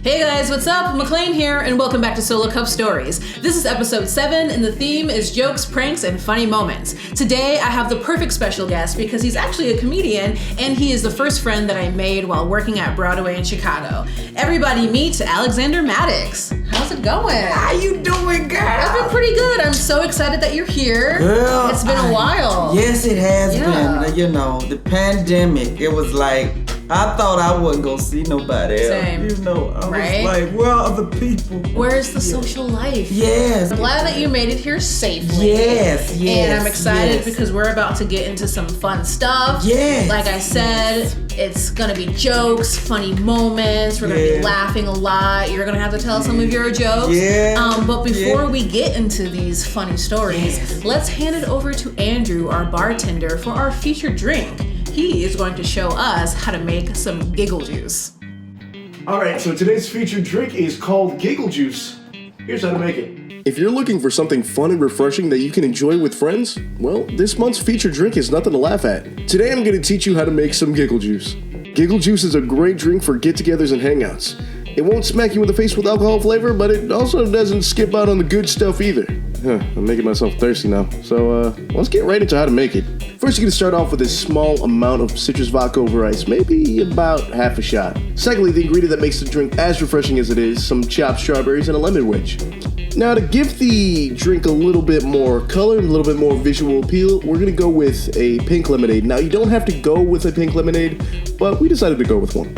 Hey guys, what's up? McClain here, and welcome back to Solo Cup Stories. This is episode 7, and the theme is jokes, pranks, and funny moments. Today, I have the perfect special guest because he's actually a comedian, and he is the first friend that I made while working at Broadway in Chicago. Everybody meet Alexander Maddox. How's it going? How you doing, girl? I've been pretty good. I'm so excited that you're here. Girl, it's been a while. Yes, it has been. You know, the pandemic, it was like, I thought I wasn't gonna see nobody else. Same. You know, I was like, where are the people? Where's the social life? Yes. I'm glad that you made it here safely. Yes. And I'm excited because we're about to get into some fun stuff. Yes. Like I said, it's gonna be jokes, funny moments. We're gonna be laughing a lot. You're gonna have to tell some of your jokes. But before we get into these funny stories, let's hand it over to Andrew, our bartender, for our featured drink. He is going to show us how to make some giggle juice. Alright, so today's featured drink is called Giggle Juice. Here's how to make it. If you're looking for something fun and refreshing that you can enjoy with friends, well, this month's featured drink is nothing to laugh at. Today I'm going to teach you how to make some Giggle Juice. Giggle Juice is a great drink for get-togethers and hangouts. It won't smack you in the face with alcohol flavor, but it also doesn't skip out on the good stuff either. I'm making myself thirsty now, so let's get right into how to make it. First, you're going to start off with a small amount of citrus vodka over ice, maybe about half a shot. Secondly, the ingredient that makes the drink as refreshing as it is, some chopped strawberries and a lemon wedge. Now, to give the drink a little bit more color and a little bit more visual appeal, we're going to go with a pink lemonade. Now, you don't have to go with a pink lemonade, but we decided to go with one.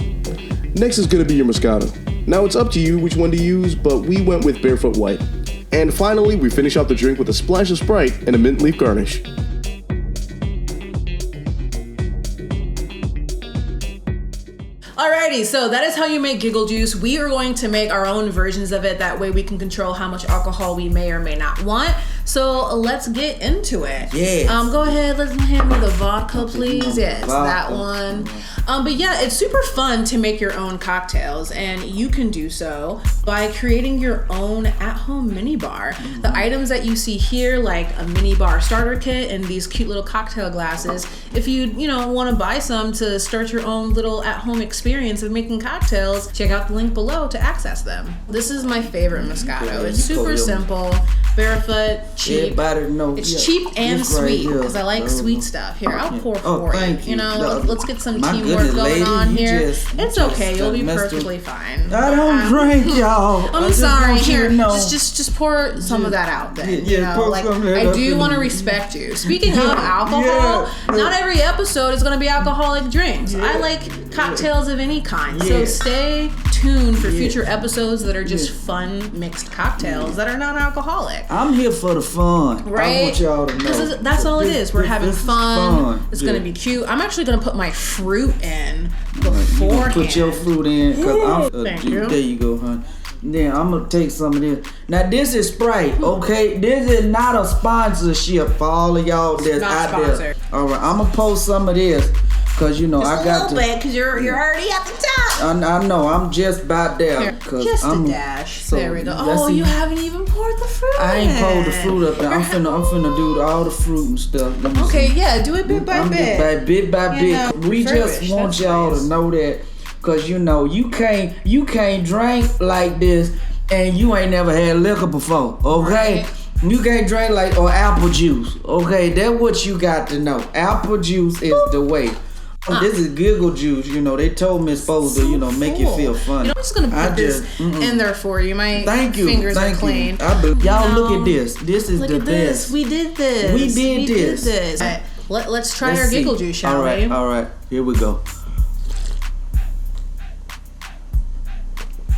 Next is going to be your Moscato. Now, it's up to you which one to use, but we went with Barefoot White. And finally, we finish out the drink with a splash of Sprite and a mint leaf garnish. Alrighty, so that is how you make Giggle Juice. We are going to make our own versions of it. That way we can control how much alcohol we may or may not want. So let's get into it. Yes. Go ahead, let's hand me the vodka, please. Yes, that one. But yeah, it's super fun to make your own cocktails, and you can do so by creating your own at-home mini bar. The items that you see here, like a mini bar starter kit and these cute little cocktail glasses, if you want to buy some to start your own little at-home experience of making cocktails, check out the link below to access them. This is my favorite Moscato. It's super simple, Barefoot, cheap. It's cheap and sweet because I like sweet stuff. Here, I'll pour for you. Let's get some teamwork going on here. It's okay. You'll be perfectly fine. I don't drink, y'all. I'm sorry. Here, just pour some of that out then. I do want to respect you. Speaking of alcohol, not every episode is going to be alcoholic drinks. I like cocktails of any kind. So stay tuned for future episodes that are just fun mixed cocktails that are not alcoholic. I'm here for the fun. Right? I want y'all to know. That's all it is. We're having fun. It's going to be cute. I'm actually going to put my fruit in beforehand. Put your fruit in. Thank you. There you go, hon. Then I'm going to take some of this. Now, this is Sprite, okay? This is not a sponsorship for all of y'all that's out there. All right, I'm going to post some of this. Cause I got to. Bit, cause you're already at the top. I know. I'm just about there. Just a dash. So there we go. Oh, you haven't even poured the fruit. I ain't poured the fruit up there. I'm finna do all the fruit and stuff. Okay, yeah, do it bit by bit. Bit by bit. We just want y'all to know that, cause you can't drink like this, and you ain't never had liquor before. Okay. Right. You can't drink or apple juice. Okay, that's what you got to know. Apple juice is the way. This is Giggle Juice. They told me it's supposed to, make you feel funny. I'm just gonna put this in there for you. My fingers are clean. Y'all look at this. This is the best. We did this. We did this. Right, let's try our Giggle Juice, shall we? All right. Here we go.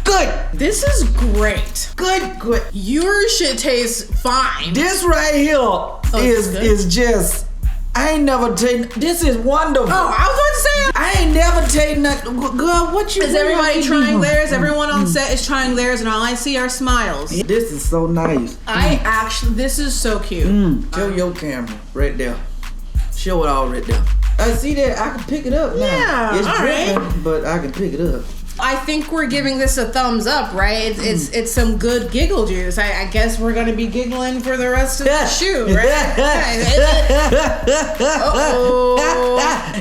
Good. This is great. Good. Yours should taste fine. This right here is just. I ain't never taken. This is wonderful. Oh, I was about to say. I ain't never taken that. Girl, what you? Is everybody trying theirs? Everyone on set is trying theirs, and all I see are smiles. This is so nice. This is so cute. Show your camera right there. Show it all right there. I see that. I can pick it up now. Yeah, it's dripping, but I can pick it up. I think we're giving this a thumbs up, right? It's some good giggle juice. I guess we're gonna be giggling for the rest of the shoot, right?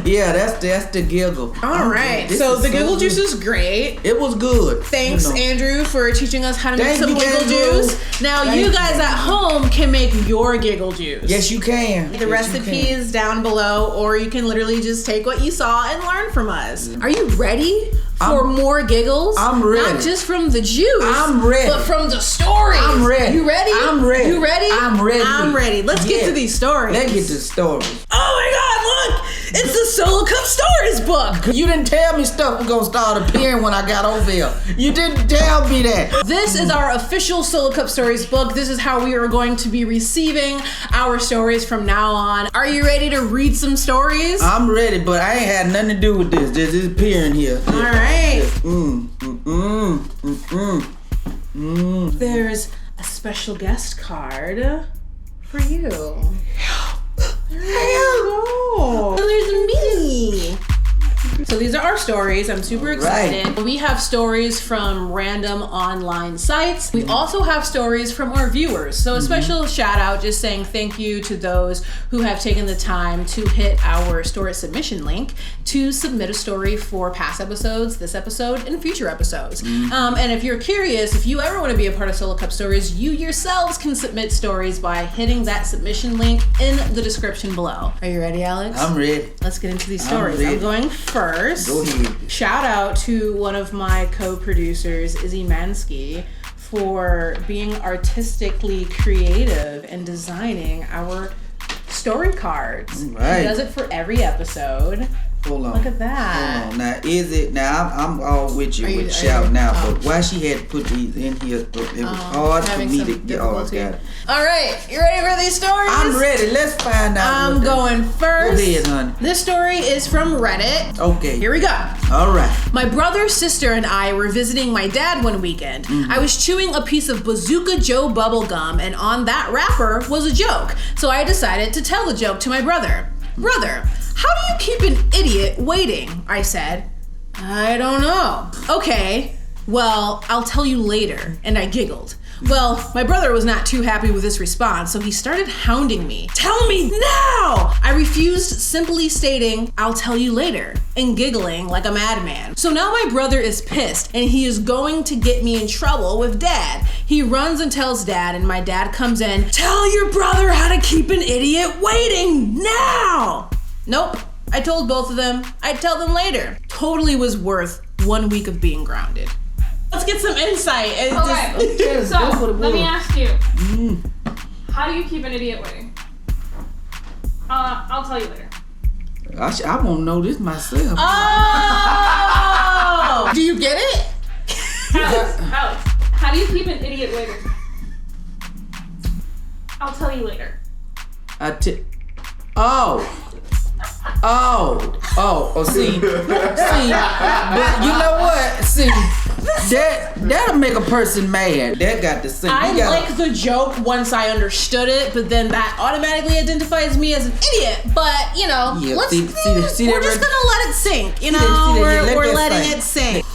Yeah, that's the giggle. All right. So the giggle juice is great. It was good. Thanks, Andrew, for teaching us how to make some giggle juice. Now you guys at home can make your giggle juice. Yes, you can. The recipe is down below, or you can literally just take what you saw and learn from us. Are you ready for more giggles? I'm ready. Not just from the juice. I'm ready. But from the stories. I'm ready. You ready? I'm ready. You ready? I'm ready. I'm ready. Let's get to these stories. Let's get to the stories. Oh my God, look! It's the Solo Cup Stories book! You didn't tell me stuff was gonna start appearing when I got over here. You didn't tell me that. This is our official Solo Cup Stories book. This is how we are going to be receiving our stories from now on. Are you ready to read some stories? I'm ready, but I ain't had nothing to do with this. This is appearing here. All right. There's a special guest card for you. There you go. There's me. So these are our stories. I'm super excited. Right. We have stories from random online sites. We also have stories from our viewers. So a special shout out, just saying thank you to those who have taken the time to hit our story submission link to submit a story for past episodes, this episode, and future episodes. And if you're curious, if you ever want to be a part of Solo Cup Stories, you yourselves can submit stories by hitting that submission link in the description below. Are you ready, Alex? I'm ready. Let's get into these stories. I'm going first. Go ahead. Shout out to one of my co-producers, Izzy Mansky, for being artistically creative and designing our story cards. Right. He does it for every episode. Hold on. Look at that. Hold on. Now, is it? Now, I'm all with you with shout now, but why she had to put these in here? It was hard for me to get all that. All right, you ready for these stories? I'm ready. Let's find out. I'm going first. Go ahead, honey. This story is from Reddit. Okay. Here we go. All right. My brother, sister, and I were visiting my dad one weekend. I was chewing a piece of Bazooka Joe bubble gum, and on that wrapper was a joke. So I decided to tell the joke to my brother. Brother, how do you keep an idiot waiting? I said. I don't know. Okay, well, I'll tell you later. And I giggled. Well, my brother was not too happy with this response, so he started hounding me. Tell me now! I refused, simply stating, I'll tell you later, and giggling like a madman. So now my brother is pissed, and he is going to get me in trouble with Dad. He runs and tells Dad, and my dad comes in. Tell your brother how to keep an idiot waiting now! Nope, I told both of them I'd tell them later. Totally was worth 1 week of being grounded. Let's get some insight. Okay, so let me ask you. How do you keep an idiot waiting? I'll tell you later. I won't know this myself. Oh! Do you get it? Alex, how do you keep an idiot waiting? I'll tell you later. See, but you know what? See, that'll make a person mad. That got the same. I like the joke once I understood it, but then that automatically identifies me as an idiot. But you know, yeah, we're just right gonna let it sink. You know, we're letting it sink.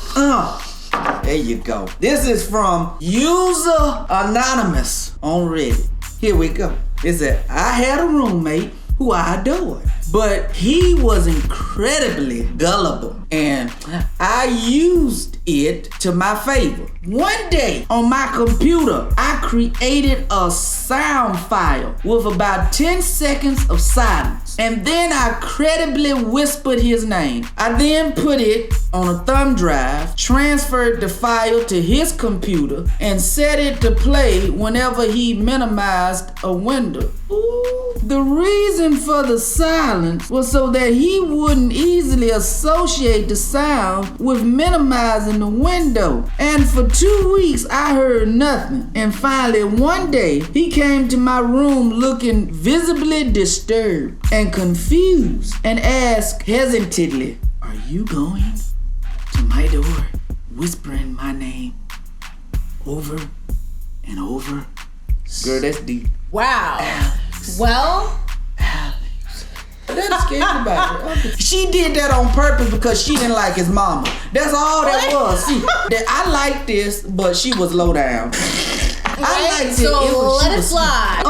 There you go. This is from User Anonymous on Reddit. Here we go. It said, I had a roommate who I adored, but he was incredibly gullible, and I used it to my favor. One day on my computer, I created a sound file with about 10 seconds of silence, and then I credibly whispered his name. I then put it on a thumb drive, transferred the file to his computer, and set it to play whenever he minimized a window. Ooh. The reason for the silence was so that he wouldn't easily associate the sound with minimizing the window. And for 2 weeks, I heard nothing. And finally, one day, he came to my room looking visibly disturbed and confused and asked hesitantly, Are you going to my door, whispering my name over and over? Girl, that's deep. Wow. Alex. Well, That's scared about it. She did that on purpose because she didn't like his mama. That's all that was. See, I like this, but she was low down. I liked so let it fly.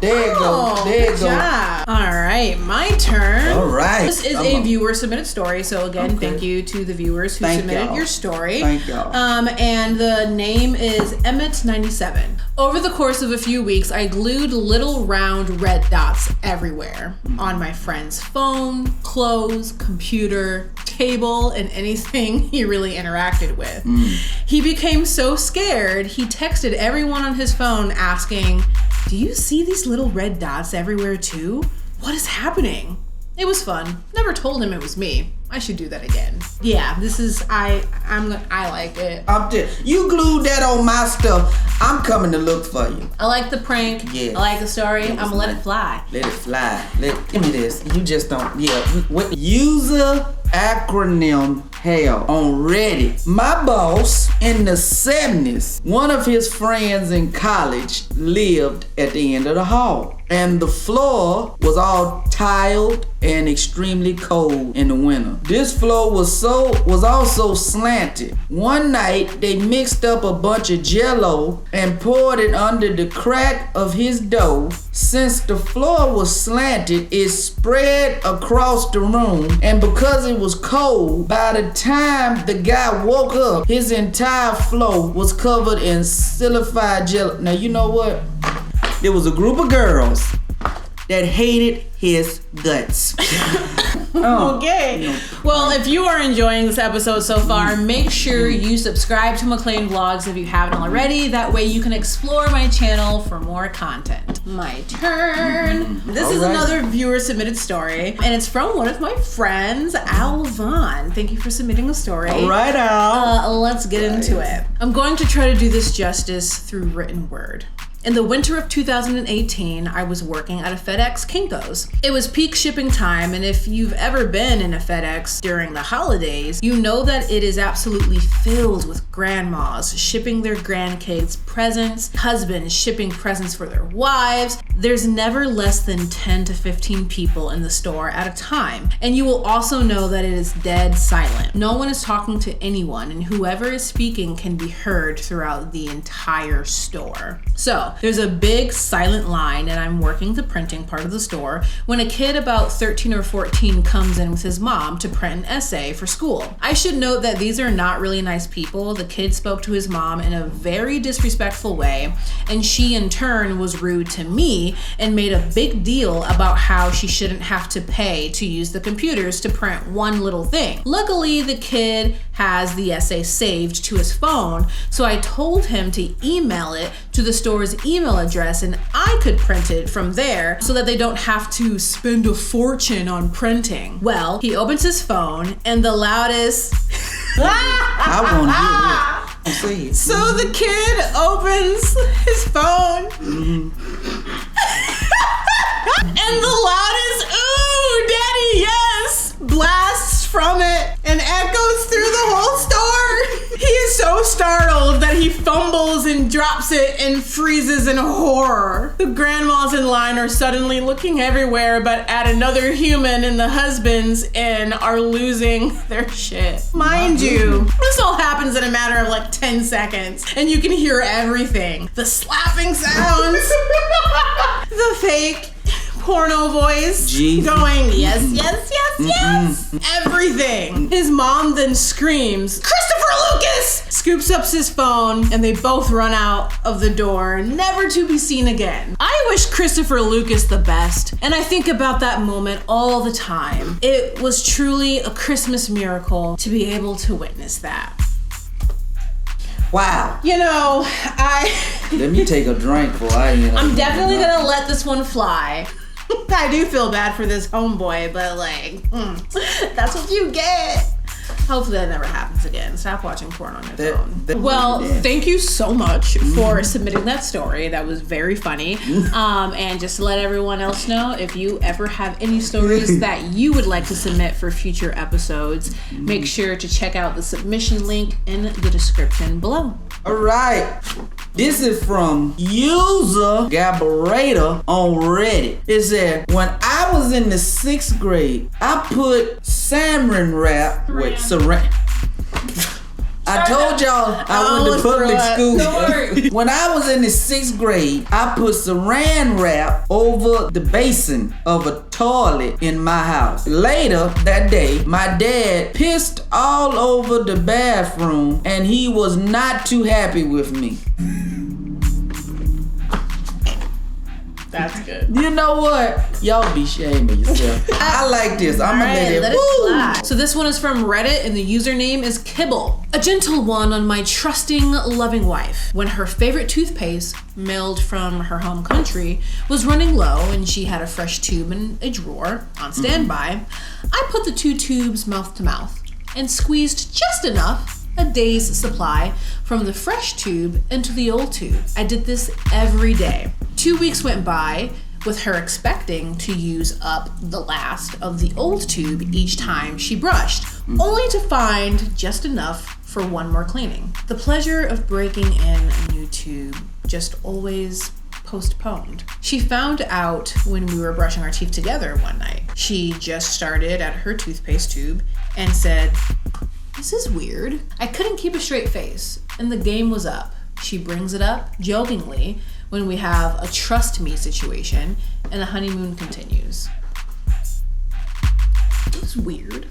There you go. There you go. Yeah. All right, my turn. All right. This is a viewer submitted story. So again, thank you to the viewers who submitted your story. Thank y'all. And the name is Emmett97. Over the course of a few weeks, I glued little round red dots everywhere on my friend's phone, clothes, computer, table, and anything he really interacted with. He became so scared, he texted everyone on his phone asking, "Do you see these little red dots everywhere too? What is happening?" It was fun. Never told him it was me. I should do that again. Yeah, this is, I like it. You glued that on my stuff. I'm coming to look for you. I like the prank. Yeah. I like the story. I'm gonna let it fly. Let it fly. Give me this. You just don't, what user acronym hell on Reddit. My boss in the 70s, one of his friends in college lived at the end of the hall. And the floor was all tiled and extremely cold in the winter. This floor was also slanted. One night they mixed up a bunch of Jell-O and poured it under the crack of his door. Since the floor was slanted, it spread across the room, and because it was cold, by the time the guy woke up, his entire floor was covered in silicified Jell-O. Now you know what? There was a group of girls that hated his guts. Okay. Well, if you are enjoying this episode so far, make sure you subscribe to McClain Vlogs if you haven't already. That way you can explore my channel for more content. My turn. This is another viewer submitted story, and it's from one of my friends, Al Vaughn. Thank you for submitting a story. All right, Al. Let's get into it. I'm going to try to do this justice through written word. In the winter of 2018, I was working at a FedEx Kinko's. It was peak shipping time, and if you've ever been in a FedEx during the holidays, you know that it is absolutely filled with grandmas shipping their grandkids presents, husbands shipping presents for their wives. There's never less than 10 to 15 people in the store at a time, and you will also know that it is dead silent. No one is talking to anyone, and whoever is speaking can be heard throughout the entire store. So, there's a big silent line, and I'm working the printing part of the store when a kid about 13 or 14 comes in with his mom to print an essay for school. I should note that these are not really nice people. The kid spoke to his mom in a very disrespectful way, and she in turn was rude to me and made a big deal about how she shouldn't have to pay to use the computers to print one little thing. Luckily, the kid has the essay saved to his phone, so I told him to email it to the store's email address, and I could print it from there so that they don't have to spend a fortune on printing. Well, he opens his phone and the loudest I want to hear it. So the kid opens his phone and the loudest "Ooh, Daddy, yes!" blasts from it and echoes through the whole store. He is so startled that he fumbles and drops it and freezes in horror. The grandmas in line are suddenly looking everywhere but at another human, and the husbands in are losing their shit. Mind you, this all happens in a matter of like 10 seconds, and you can hear everything. The slapping sounds, the fake porno voice going, yes, yes, yes, yes, everything. His mom then screams, "Christopher Lucas!" Scoops up his phone, and they both run out of the door, never to be seen again. I wish Christopher Lucas the best, and I think about that moment all the time. It was truly a Christmas miracle to be able to witness that. Wow. You know, Let me take a drink before I'm definitely gonna let this one fly. I do feel bad for this homeboy, but like, that's what you get. Hopefully that never happens again. Stop watching porn on your phone. Well, thank you so much for submitting that story. That was very funny. And just to let everyone else know, if you ever have any stories that you would like to submit for future episodes, make sure to check out the submission link in the description below. All right. This is from user Gabberator on Reddit. It said, when I was in the 6th grade, I put saran wrap with saran. I told y'all I went to public school. Don't worry. When I was in the 6th grade, I put saran wrap over the basin of a toilet in my house. Later that day, my dad pissed all over the bathroom and he was not too happy with me. That's good. You know what? Y'all be shaming yourself. I like this. I'm gonna let it fly. So this one is from Reddit and the username is Kibble. A gentle one on my trusting, loving wife. When her favorite toothpaste, mailed from her home country, was running low and she had a fresh tube in a drawer on standby, I put the 2 tubes mouth to mouth and squeezed just enough, a day's supply, from the fresh tube into the old tube. I did this every day. 2 weeks went by with her expecting to use up the last of the old tube each time she brushed, only to find just enough for one more cleaning. The pleasure of breaking in a new tube just always postponed. She found out when we were brushing our teeth together one night. She just started at her toothpaste tube and said, "This is weird." I couldn't keep a straight face, and the game was up. She brings it up jokingly when we have a trust me situation, and the honeymoon continues. It's weird.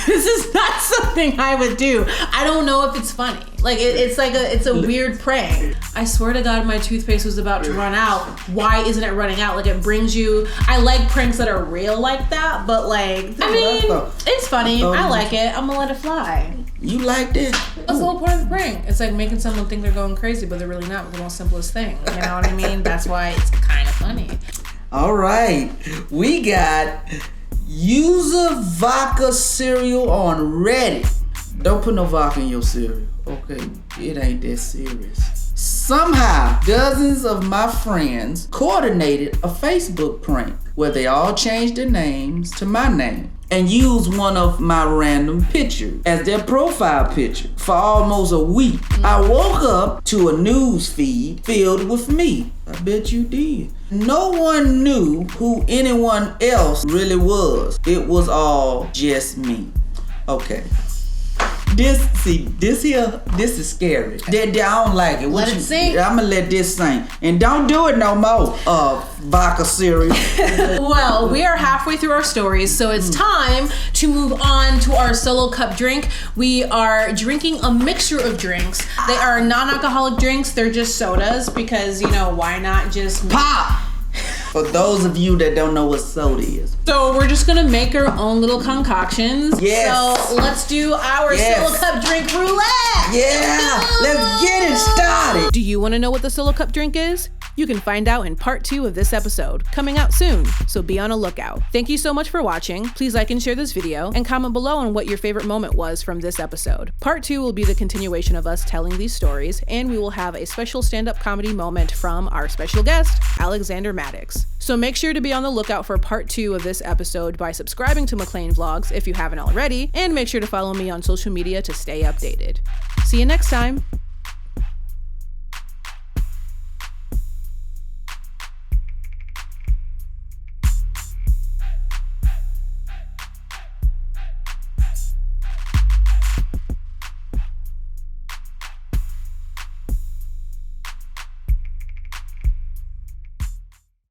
This is not something I would do. I don't know if it's funny. Like it's a weird prank. I swear to God, my toothpaste was about to run out. Why isn't it running out? Like it brings you. I like pranks that are real like that, but like I mean, it's funny. I like it. I'm gonna let it fly. You like this? That's the whole point of the prank. It's like making someone think they're going crazy, but they're really not. With the most simplest thing. You know what I mean? That's why it's kind of funny. All right, we got user vodka cereal on Reddit. Don't put no vodka in your cereal. Okay, it ain't that serious. Somehow, dozens of my friends coordinated a Facebook prank where they all changed their names to my name and used one of my random pictures as their profile picture for almost a week. I woke up to a news feed filled with me. I bet you did. No one knew who anyone else really was. It was all just me. Okay. This is scary. I don't like it. Let it sing. I'm gonna let this sing. And don't do it no more, vodka cereal. Well, we are halfway through our stories, so it's time to move on to our solo cup drink. We are drinking a mixture of drinks. They are non-alcoholic drinks. They're just sodas because, you know, why not just pop? For those of you that don't know what soda is. So we're just gonna make our own little concoctions. Yes. So let's do our solo cup drink roulette. Yeah, let's get it started. Do you wanna know what the solo cup drink is? You can find out in part 2 of this episode, coming out soon, so be on a lookout. Thank you so much for watching. Please like and share this video, and comment below on what your favorite moment was from this episode. Part 2 will be the continuation of us telling these stories, and we will have a special stand-up comedy moment from our special guest, Alexander Maddox. So make sure to be on the lookout for part 2 of this episode by subscribing to McClain Vlogs if you haven't already, and make sure to follow me on social media to stay updated. See you next time.